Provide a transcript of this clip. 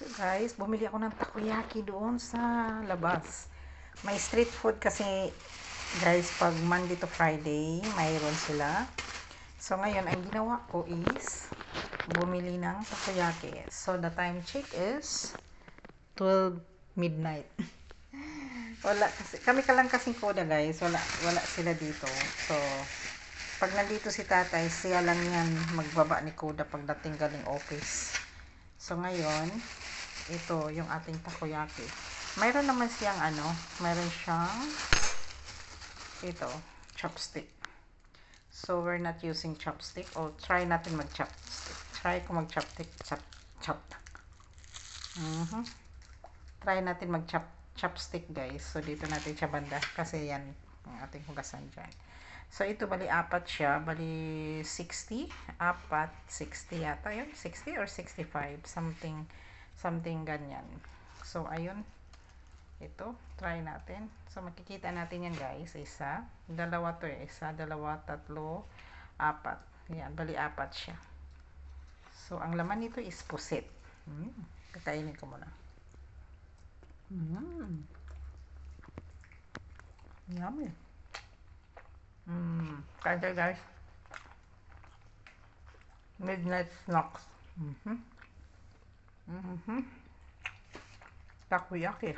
So guys, bumili ako ng takoyaki doon sa labas. May street food kasi guys, pag Monday to Friday, mayroon sila. So ngayon, ang ginawa ko is bumili ng takoyaki. So the time check is 12 midnight. Wala kasi kami ka lang kasing koda guys, wala sila dito. So pag nandito si tatay, siya lang yan magbaba ni Koda pagdating galing office. So ngayon, ito yung ating takoyaki. Mayroon naman siyang mayroon siyang ito, chopstick. So we're not using chopstick. O try natin mag-chopstick. Try ko mag-chopstick. Chop. Try natin mag-chopstick guys. So dito natin siya banda kasi yan ang ating hugasan dyan. So ito bali apat siya, bali 60, apat 60 yata yun, 60 or 65, something ganyan. So ayun, ito try natin. So makikita natin yan guys, isa, dalawa to isa, dalawa, tatlo, apat. Yan, bali apat siya. So ang laman nito is pusit. Kakainin ko muna. Yummy. Kaya guys, midnight snacks. Takoyaki.